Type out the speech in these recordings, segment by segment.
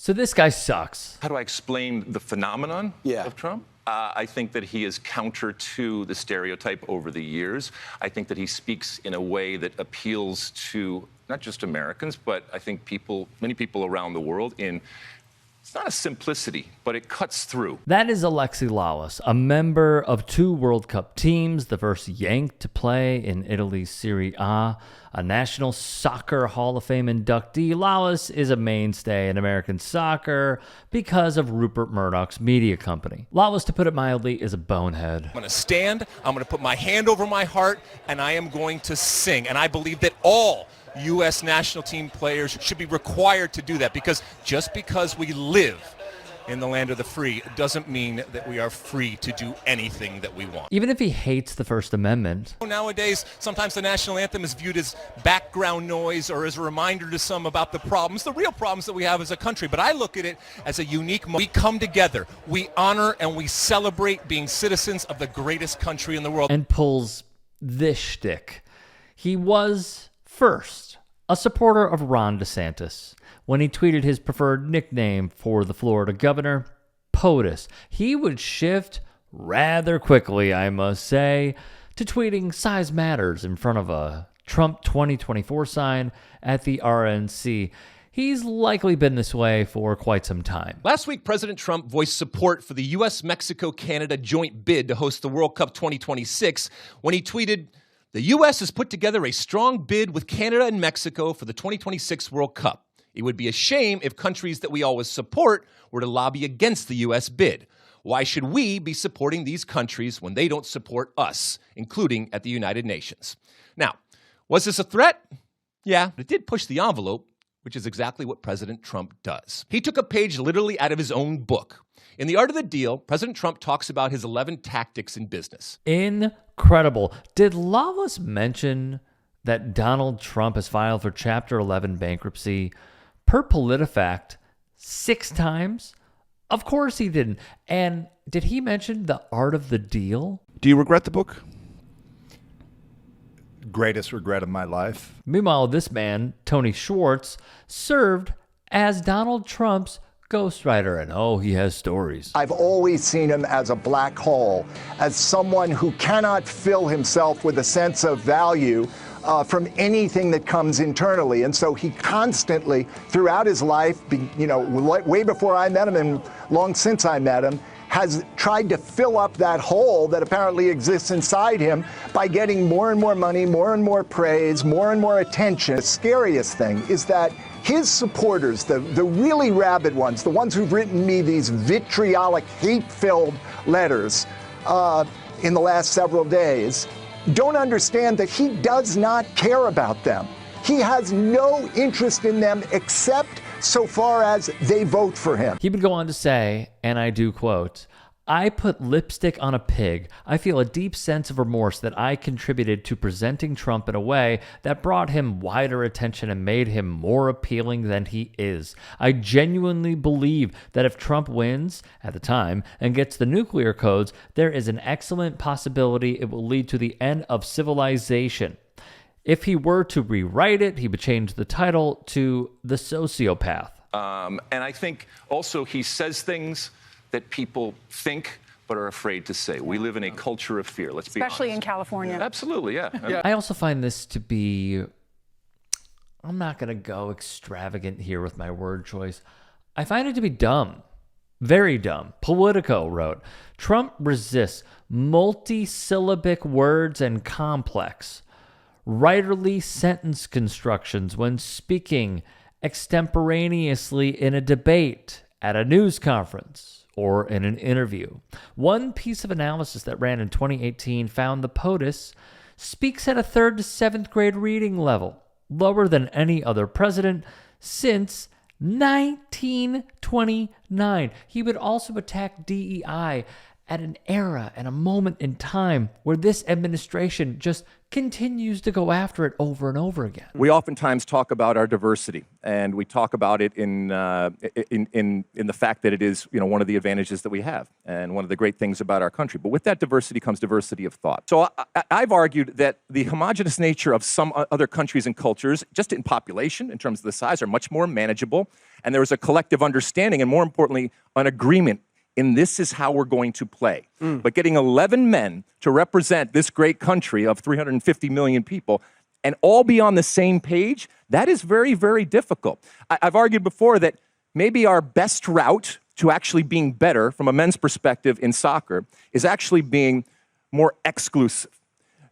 So this guy sucks. How do I explain the phenomenon of Trump? I think that he is counter to the stereotype over the years. I think that he speaks in a way that appeals to not just Americans, but I think many people around the world it's not a simplicity, but it cuts through. That is Alexi Lalas, a member of 2 World Cup teams, the first Yank to play in Italy's Serie A, a National Soccer Hall of Fame inductee. Lalas is a mainstay in American soccer because of Rupert Murdoch's media company. Lalas, to put it mildly, is a bonehead. I'm going to stand, I'm going to put my hand over my heart, and I am going to sing. And I believe that all U.S. national team players should be required to do that, because just because we live in the land of the free doesn't mean that we are free to do anything that we want. Even if he hates the First Amendment. Nowadays, sometimes the national anthem is viewed as background noise or as a reminder to some about the real problems that we have as a country. But I look at it as a unique moment. We come together, we honor and we celebrate being citizens of the greatest country in the world. And pulls this shtick. He was first a supporter of Ron DeSantis when he tweeted his preferred nickname for the Florida governor, POTUS. He would shift rather quickly, I must say, to tweeting size matters in front of a Trump 2024 sign at the RNC. He's likely been this way for quite some time. Last week, President Trump voiced support for the U.S.-Mexico-Canada joint bid to host the World Cup 2026 when he tweeted, "The U.S. has put together a strong bid with Canada and Mexico for the 2026 World Cup. It would be a shame if countries that we always support were to lobby against the U.S. bid. Why should we be supporting these countries when they don't support us, including at the United Nations?" Now, was this a threat? Yeah, but it did push the envelope, which is exactly what President Trump does. He took a page literally out of his own book. In The Art of the Deal, President Trump talks about his 11 tactics in business. Incredible. Did Lalas mention that Donald Trump has filed for Chapter 11 bankruptcy per PolitiFact 6 times? Of course he didn't. And did he mention The Art of the Deal? Do you regret the book? Greatest regret of my life. Meanwhile, this man, Tony Schwartz, served as Donald Trump's ghostwriter, and he has stories. I've always seen him as a black hole, as someone who cannot fill himself with a sense of value from anything that comes internally. And so he constantly, throughout his life, way before I met him and long since I met him, has tried to fill up that hole that apparently exists inside him by getting more and more money, more and more praise, more and more attention. The scariest thing is that his supporters, the really rabid ones, the ones who've written me these vitriolic, hate-filled letters in the last several days, don't understand that he does not care about them. He has no interest in them except so far as they vote for him. He would go on to say, and I do quote, "I put lipstick on a pig. I feel a deep sense of remorse that I contributed to presenting Trump in a way that brought him wider attention and made him more appealing than he is. I genuinely believe that if Trump wins, at the time, and gets the nuclear codes, there is an excellent possibility it will lead to the end of civilization. If he were to rewrite it, he would change the title to The Sociopath." And I think also he says things that people think but are afraid to say. We live in a culture of fear, let's be honest. Especially in California. Absolutely, yeah. I also find this to be, I'm not going to go extravagant here with my word choice. I find it to be dumb. Very dumb. Politico wrote, "Trump resists multi-syllabic words and complex, writerly sentence constructions when speaking extemporaneously in a debate, at a news conference, or in an interview. One piece of analysis that ran in 2018 found the POTUS speaks at a 3rd to 7th grade reading level, lower than any other president since 1929. He would also attack DEI at an era and a moment in time where this administration just continues to go after it over and over again. We oftentimes talk about our diversity, and we talk about it in the fact that it is, one of the advantages that we have, and one of the great things about our country. But with that diversity comes diversity of thought. So I've argued that the homogenous nature of some other countries and cultures, just in population, in terms of the size, are much more manageable, and there is a collective understanding, and more importantly, an agreement. And this is how we're going to play. But getting 11 men to represent this great country of 350 million people and all be on the same page, that is very, very difficult. I've argued before that maybe our best route to actually being better from a men's perspective in soccer is actually being more exclusive,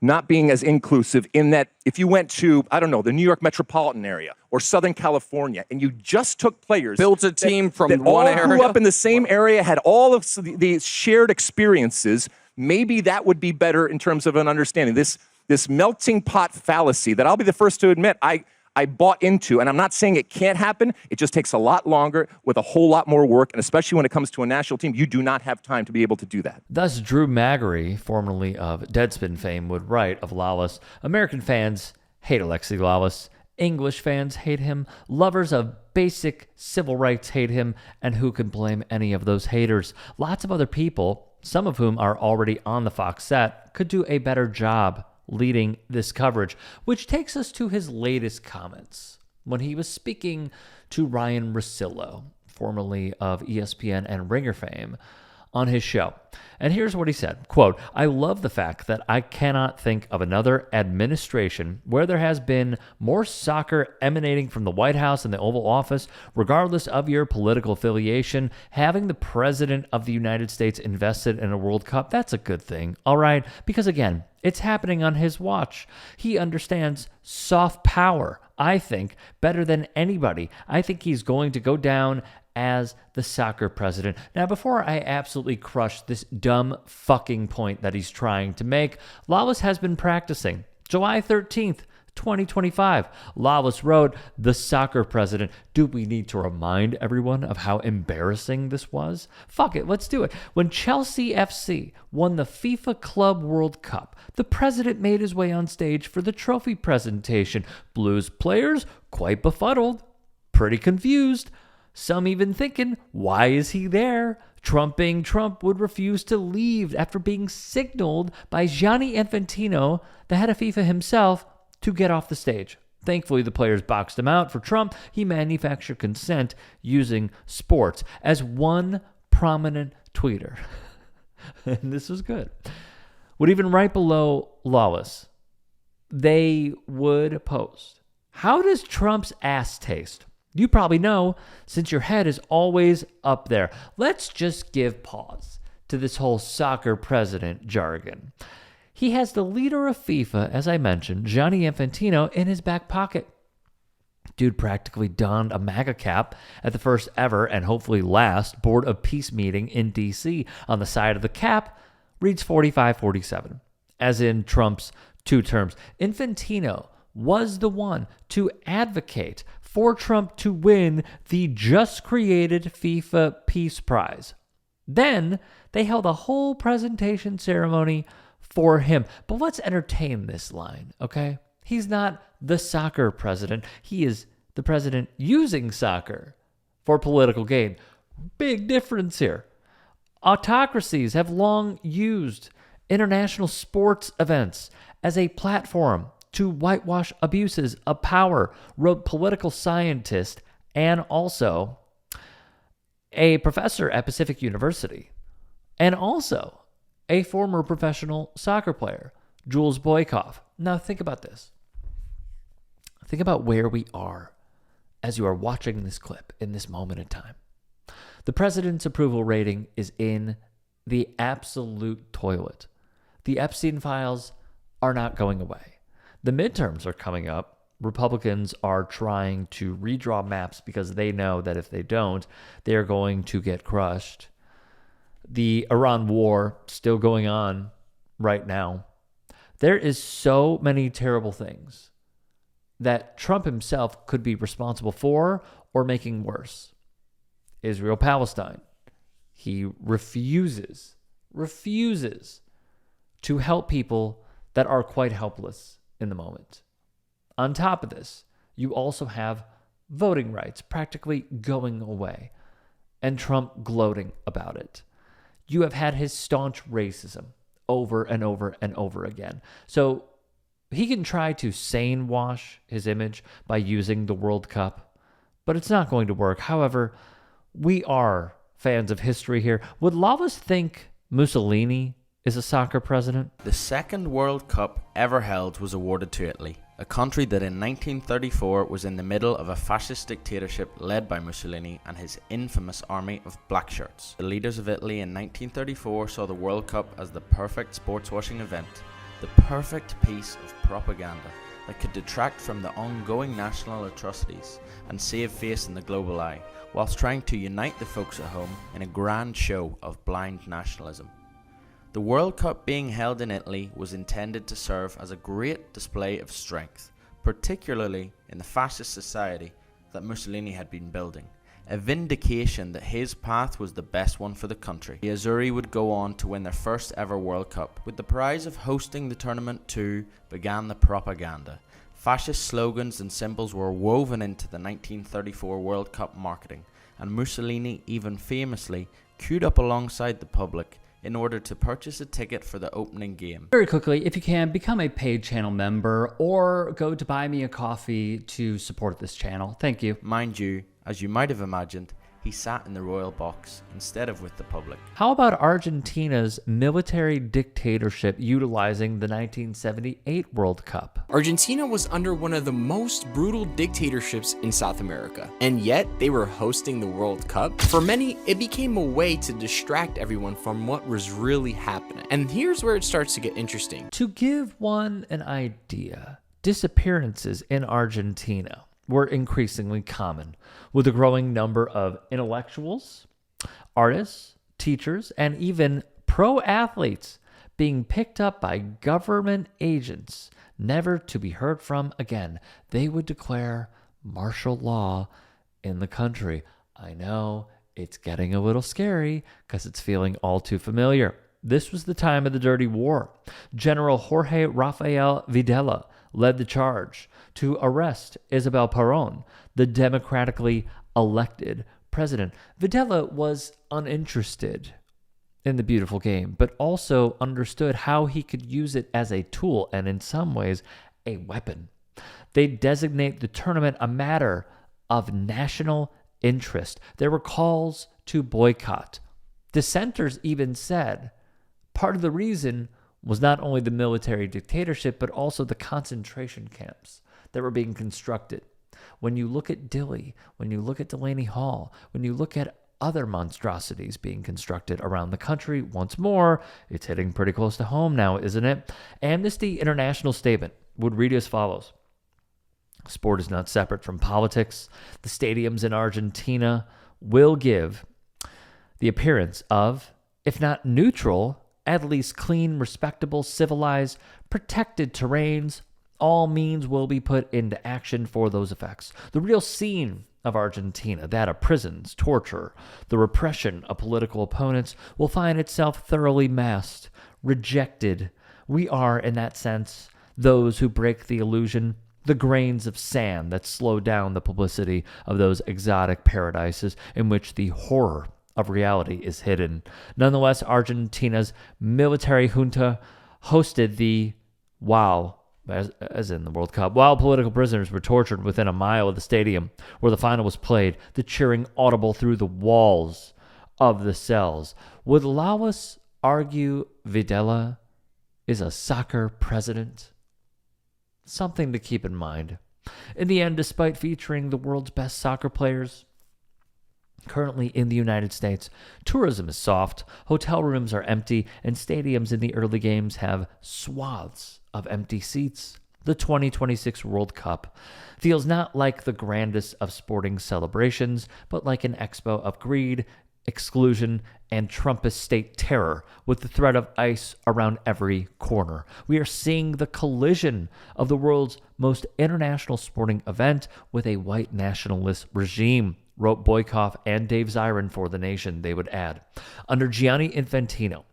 not being as inclusive, in that if you went to, I don't know, the New York metropolitan area or Southern California, and you just took players, built a team from that one all area, grew up in the same area, had all of the shared experiences, maybe that would be better in terms of an understanding. This melting pot fallacy that I'll be the first to admit I bought into, and I'm not saying it can't happen, it just takes a lot longer with a whole lot more work, and especially when it comes to a national team, you do not have time to be able to do that. Thus, Drew Magary, formerly of Deadspin fame, would write of Lalas, American fans hate Alexi Lalas, English fans hate him, lovers of basic civil rights hate him, and who can blame any of those haters? Lots of other people, some of whom are already on the Fox set, could do a better job leading this coverage, which takes us to his latest comments when he was speaking to Ryan Russillo, formerly of ESPN and Ringer fame, on his show. And here's what he said, quote, I love the fact that I cannot think of another administration where there has been more soccer emanating from the White House and the Oval Office, regardless of your political affiliation. Having the President of the United States invested in a World Cup, that's a good thing, all right? Because again, it's happening on his watch. He understands soft power, I think, better than anybody. I think he's going to go down as the soccer president. Now, before I absolutely crush this dumb fucking point that he's trying to make, Lalas has been practicing. July 13th, 2025. Lalas wrote, the soccer president. Do we need to remind everyone of how embarrassing this was? Fuck it, let's do it. When Chelsea FC won the FIFA Club World Cup, the president made his way on stage for the trophy presentation. Blues players, quite befuddled, pretty confused. Some even thinking, why is he there? Trump being Trump would refuse to leave after being signaled by Gianni Infantino, the head of FIFA himself, to get off the stage. Thankfully, the players boxed him out. For Trump, he manufactured consent using sports as one prominent tweeter. And this was good. Would even write below Lalas, they would post, how does Trump's ass taste? You probably know, since your head is always up there. Let's just give pause to this whole soccer president jargon. He has the leader of FIFA, as I mentioned, Gianni Infantino, in his back pocket. Dude practically donned a MAGA cap at the first ever and hopefully last Board of Peace meeting in D.C. On the side of the cap reads 45-47, as in Trump's two terms. Infantino was the one to advocate for Trump to win the just created FIFA Peace Prize. Then they held a whole presentation ceremony for him. But let's entertain this line, okay? He's not the soccer president. He is the president using soccer for political gain. Big difference here. Autocracies have long used international sports events as a platform to whitewash abuses of power, wrote political scientist and also a professor at Pacific University, and also a former professional soccer player, Jules Boykoff. Now think about this. Think about where we are as you are watching this clip in this moment in time. The president's approval rating is in the absolute toilet. The Epstein files are not going away. The midterms are coming up. Republicans are trying to redraw maps because they know that if they don't, they are going to get crushed. The Iran war still going on right now. There is so many terrible things that Trump himself could be responsible for or making worse. Israel-Palestine. He refuses to help people that are quite helpless in the moment. On top of this, you also have voting rights practically going away, and Trump gloating about it. You have had his staunch racism over and over and over again. So he can try to sane wash his image by using the World Cup, but it's not going to work. However, we are fans of history here. Would Lalas think Mussolini is a soccer president? The second World Cup ever held was awarded to Italy, a country that in 1934 was in the middle of a fascist dictatorship led by Mussolini and his infamous army of black shirts. The leaders of Italy in 1934 saw the World Cup as the perfect sports washing event, the perfect piece of propaganda that could detract from the ongoing national atrocities and save face in the global eye, whilst trying to unite the folks at home in a grand show of blind nationalism. The World Cup being held in Italy was intended to serve as a great display of strength, particularly in the fascist society that Mussolini had been building, a vindication that his path was the best one for the country. The Azzurri would go on to win their first ever World Cup. With the prize of hosting the tournament too began the propaganda. Fascist slogans and symbols were woven into the 1934 World Cup marketing, and Mussolini even famously queued up alongside the public in order to purchase a ticket for the opening game. Very quickly, if you can, become a paid channel member or go to Buy Me a Coffee to support this channel. Thank you. Mind you, as you might have imagined, he sat in the royal box instead of with the public. How about Argentina's military dictatorship utilizing the 1978 World Cup? Argentina was under one of the most brutal dictatorships in South America, and yet they were hosting the World Cup. For many, it became a way to distract everyone from what was really happening. And here's where it starts to get interesting. To give one an idea, disappearances in Argentina were increasingly common, with a growing number of intellectuals, artists, teachers, and even pro athletes being picked up by government agents, never to be heard from again. They would declare martial law in the country. I know it's getting a little scary because it's feeling all too familiar. This was the time of the Dirty War. General Jorge Rafael Videla led the charge to arrest Isabel Perón, the democratically elected president. Videla was uninterested in the beautiful game, but also understood how he could use it as a tool and, in some ways, a weapon. They designate the tournament a matter of national interest. There were calls to boycott. Dissenters even said part of the reason was not only the military dictatorship, but also the concentration camps that were being constructed. When you look at Dilley, when you look at Delaney Hall, when you look at other monstrosities being constructed around the country, once more, it's hitting pretty close to home now, isn't it? Amnesty International statement would read as follows. Sport is not separate from politics. The stadiums in Argentina will give the appearance of, if not neutral, at least clean, respectable, civilized, protected terrains. All means will be put into action for those effects. The real scene of Argentina, that of prisons, torture, the repression of political opponents, will find itself thoroughly masked, rejected. We are, in that sense, those who break the illusion, the grains of sand that slow down the publicity of those exotic paradises in which the horror of reality is hidden. Nonetheless, Argentina's military junta hosted the as in the World Cup, while political prisoners were tortured within a mile of the stadium where the final was played, the cheering audible through the walls of the cells. Would Lalas argue Videla is a soccer president? Something to keep in mind. In the end, despite featuring the world's best soccer players, currently in the United States, tourism is soft, hotel rooms are empty, and stadiums in the early games have swaths of empty seats. The 2026 World Cup feels not like the grandest of sporting celebrations, but like an expo of greed, exclusion, and Trumpist state terror with the threat of ICE around every corner. We are seeing the collision of the world's most international sporting event with a white nationalist regime, wrote Boykoff and Dave Zirin for The Nation, they would add. Under Gianni Infantino,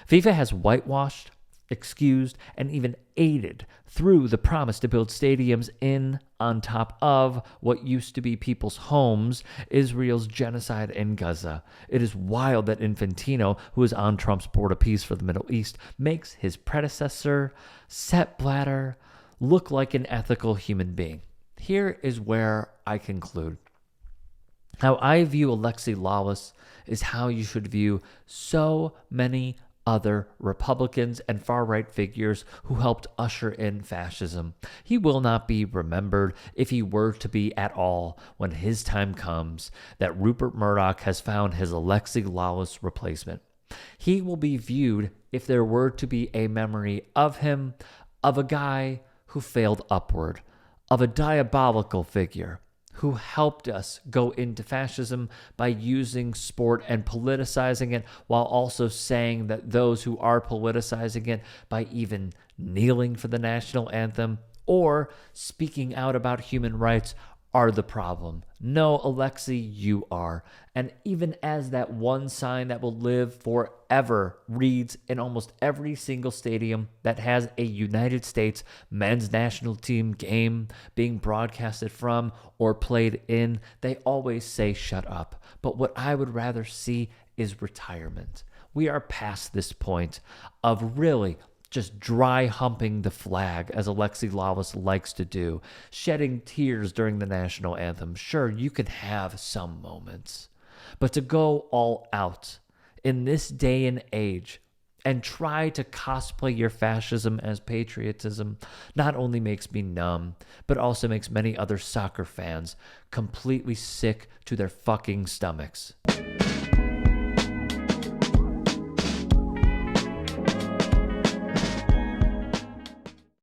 FIFA has whitewashed, excused, and even aided through the promise to build stadiums in, on top of, what used to be people's homes, Israel's genocide in Gaza. It is wild that Infantino, who is on Trump's board of peace for the Middle East, makes his predecessor, Sepp Blatter, look like an ethical human being. Here is where I conclude. How I view Alexi Lalas is how you should view so many other Republicans and far-right figures who helped usher in fascism. He will not be remembered, if he were to be at all, when his time comes, that Rupert Murdoch has found his Alexi Lalas replacement. He will be viewed, if there were to be a memory of him, of a guy who failed upward, of a diabolical figure who helped us go into fascism by using sport and politicizing it, while also saying that those who are politicizing it by even kneeling for the national anthem or speaking out about human rights are the problem. No, Alexi, you are. And even as that one sign that will live forever reads in almost every single stadium that has a United States men's national team game being broadcasted from or played in, they always say shut up. But what I would rather see is retirement. We are past this point of really just dry humping the flag, as Alexi Lalas likes to do, shedding tears during the national anthem. Sure, you can have some moments, but to go all out in this day and age and try to cosplay your fascism as patriotism not only makes me numb, but also makes many other soccer fans completely sick to their fucking stomachs.